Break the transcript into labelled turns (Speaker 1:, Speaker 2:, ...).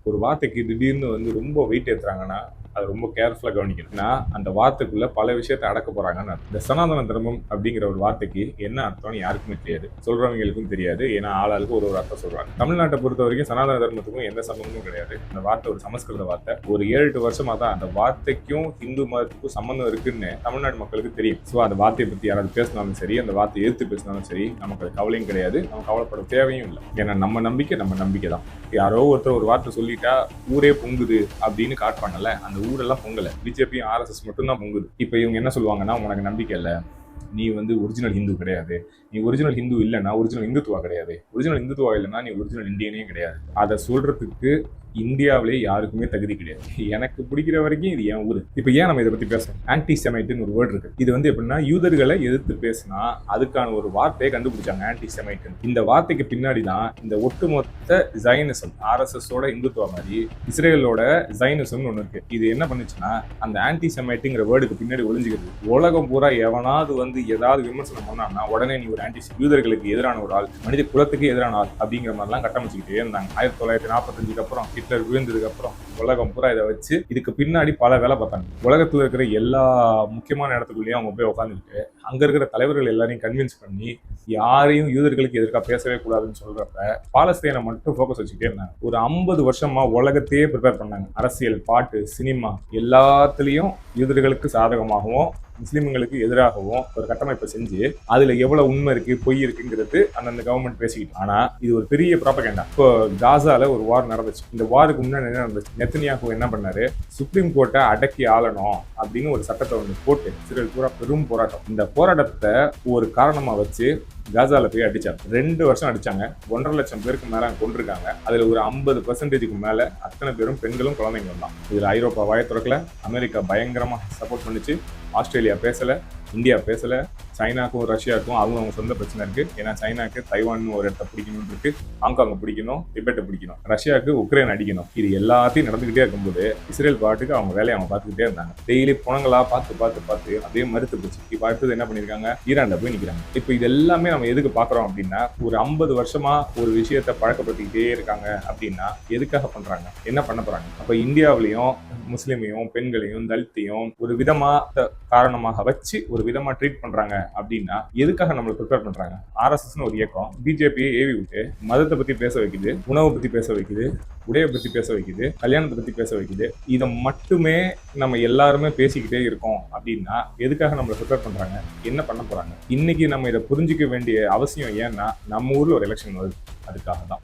Speaker 1: ஒரு வார்த்தைக்கு திடீர்னு ரொம்ப வெயிட் ஏத்துறாங்கன்னா, அது ரொம்ப கேர்ஃபுல்லா கவனிக்கணும். ஏன்னா, அந்த வார்த்தைக்குள்ள பல விஷயத்த அடக்க போறாங்கன்னு அர்த்தம். இந்த சனாதன தர்மம் அப்படிங்கிற ஒரு வார்த்தைக்கு என்ன அர்த்தம்னு யாருக்குமே தெரியாது. சொல்றவங்களுக்கும் தெரியாது. ஏன்னா, ஆளாளுக்கு ஒரு ஒரு அர்த்தம் சொல்றாங்க. தமிழ்நாட்டை பொறுத்தவரைக்கும் சனாதன தர்மத்துக்கும் எந்த சம்பந்தமும் கிடையாது. இந்த வார்த்தை ஒரு சமஸ்கிருத வார்த்தை. ஒரு 7, 8 வருஷமா தான் அந்த வார்த்தைக்கும் இந்து மதத்துக்கும் சம்பந்தம் இருக்குன்னு தமிழ்நாட்டு மக்களுக்கு தெரியும். ஸோ அந்த வார்த்தையை பத்தி யாராவது பேசினாலும் சரி, அந்த வார்த்தையை எதிர்த்து பேசினாலும் சரி, நமக்கு அது கவலையும் கிடையாது. நம்ம கவலைப்பட தேவையும் இல்லை. ஏன்னா நம்ம நம்பிக்கை தான். யாரோ ஒருத்தர் ஒரு வார்த்தை சொல்லிட்டா ஊரே பொங்குது அப்படின்னு காட்டுவாங்கல்ல, அந்த ஊரெல்லாம் பொங்கல. பிஜேபி ஆர்எஸ்எஸ் மட்டும்தான் பொங்குது. இப்ப இவங்க என்ன சொல்லுவாங்கன்னா, உனக்கு நம்பிக்கை இல்லை, நீ ஒரிஜினல் ஹிந்து கிடையாது, நீ ஒரிஜினல் ஹிந்து இல்லைன்னா ஒரிஜினல் இந்துத்துவா கிடையாது, ஒரிஜினல் இந்துத்துவா இல்லைன்னா நீ ஒரிஜினல் இந்தியனே கிடையாது. அதை சொல்றதுக்கு இந்தியாவிலே யாருக்குமே தகுதி கிடையாது. எனக்கு பிடிக்கிற வரைக்கும் இது என் ஊர். இப்போ ஏன் நம்ம இதை பத்தி பேசணும்? ஆன்டி செமைட்னு ஒரு வேர்டு இருக்கு. இது எப்படின்னா, யூதர்களை எதிர்த்து பேசினா அதுக்கான ஒரு வார்த்தையை கண்டுபிடிச்சாங்க, ஆன்டி செமைட். இந்த வார்த்தைக்கு பின்னாடி தான் இந்த ஒட்டுமொத்த ஜைனிசம், ஆர்எஸ்எஸோட இந்துத்துவா மாதிரி இஸ்ரேலோட ஜைனிசம்னு ஒன்று இருக்கு. இது என்ன பண்ணுச்சுன்னா, அந்த ஆன்டி செமைட்டுங்கிற வேர்டுக்கு பின்னாடி ஒளிஞ்சுக்கிறது. உலகம் பூரா எவனாவது ஏதாவது விமர்சனம் பண்ணான்னா உடனே நீ ஒரு ஆன்டி, யூதர்களுக்கு எதிரான ஒரு ஆள், மனித குலத்துக்கு எதிரான ஆள் அப்படிங்கிற மாதிரிலாம் கட்டமைச்சுக்கிட்டே இருந்தாங்க. 1945 அப்புறம் ஹிட்லர் விழுந்ததுக்கு அப்புறம் உலகம் பூரா இதை வச்சு இதுக்கு பின்னாடி பல வேலை பார்த்தாங்க. உலகத்துல இருக்கிற எல்லா முக்கியமான இடத்துக்குள்ளேயும் அவங்க போய் உட்காந்துக்கிட்டு அங்க இருக்கிற தலைவர்கள் எல்லாரையும் கன்வின்ஸ் பண்ணி யாரையும் யூதர்களுக்கு எதிர்க்காக பேசவே கூடாதுன்னு சொல்றப்ப பாலஸ்தீனை மட்டும் ஃபோக்கஸ் வச்சுக்கிட்டே இருந்தாங்க. ஒரு 50 வருஷமா உலகத்தையே ப்ரிப்பேர் பண்ணாங்க. அரசியல், பாட்டு, சினிமா எல்லாத்துலயும் யூதர்களுக்கு சாதகமாகவும் முஸ்லிம்களுக்கு எதிராகவும் ஒரு கட்டமைப்பை செஞ்சு அதுல எவ்வளவு உண்மை இருக்கு, பொய் இருக்குங்கிறது அந்தந்த கவர்மெண்ட் பேசிக்கிட்டு. ஆனா இது ஒரு பெரிய ப்ராபகண்டா. இப்போ காசால ஒரு வார் நடந்துச்சு. இந்த வாருக்கு முன்னாடி என்ன நடந்துச்சு? நெத்தன்யாஹூ என்ன பண்ணாரு? சுப்ரீம் கோர்ட்டை அடக்கி ஆளணும் அப்படின்னு ஒரு சட்டத்தை போட்டு இஸ்ரேல் பூரா பெரும் போராட்டம். இந்த போராட்டத்தை ஒரு காரணமா வச்சு காசால போய் அடிச்சாங்க. 2 வருஷம் அடிச்சாங்க. 1.5 லட்சம் பேருக்கு மேல கொண்டிருக்காங்க. அதுல ஒரு 50% மேல அத்தனை பேரும் பெண்களும் குழந்தைங்களும் தான். இதுல ஐரோப்பா வாய திறக்கல, அமெரிக்கா பயங்கரமா சப்போர்ட் பண்ணிச்சு, ஆஸ்திரேலியா பேசல, இந்தியா பேசல, சைனாக்கும் ரஷ்யாவுக்கும் அவங்க சொந்த பிரச்சனை இருக்கு. ஏன்னா சைனாக்கு தைவான் ஒரு இடத்த பிடிக்கணும் இருக்கு, ஹாங்காங் பிடிக்கணும், திபெட்டை பிடிக்கணும், ரஷ்யாவுக்கு உக்ரைன் அடிக்கணும். இது எல்லாத்தையும் நடந்துகிட்டே இருக்கும்போது இஸ்ரேல் பாட்டுக்கு அவங்க வேலையை அவங்க பார்த்துக்கிட்டே இருந்தாங்க. டெய்லி புணங்களா பார்த்து அதே மறுத்து போச்சு. இப்போ அடுத்தது என்ன பண்ணிருக்காங்க? ஈரான்ல போய் நிக்கிறாங்க. இப்போ இது எல்லாமே நம்ம எதுக்கு பாக்குறோம் அப்படின்னா, ஒரு 50 வருஷமா ஒரு விஷயத்தை பழக்கப்படுத்திக்கிட்டே இருக்காங்க அப்படின்னா எதுக்காக பண்றாங்க, என்ன பண்ண போறாங்க? அப்ப இந்தியாவிலையும் முஸ்லிமையும் பெண்களையும் தலித்தையும் ஒரு விதமா காரணமாக வச்சு ஒரு விதமா ட்ரீட் பண்றாங்க அப்படின்னா எதுக்காக நம்மளை ப்ரிப்பேர் பண்றாங்க? ஆர்எஸ்எஸ்னு ஒரு இயக்கம் பிஜேபியை ஏவி விட்டு மதத்தை பத்தி பேச வைக்குது, உணவை பத்தி பேச வைக்குது, உடைய பத்தி பேச வைக்குது, கல்யாணத்தை பத்தி பேச வைக்குது. இதை மட்டுமே நம்ம எல்லாருமே பேசிக்கிட்டே இருக்கோம் அப்படின்னா எதுக்காக நம்மளை ப்ரிப்பேர் பண்றாங்க, என்ன பண்ண போறாங்க? இன்னைக்கு நம்ம இதை புரிஞ்சிக்க வேண்டிய அவசியம் ஏன்னா நம்ம ஊர்ல ஒரு எலெக்ஷன் வருது, அதுக்காக தான்.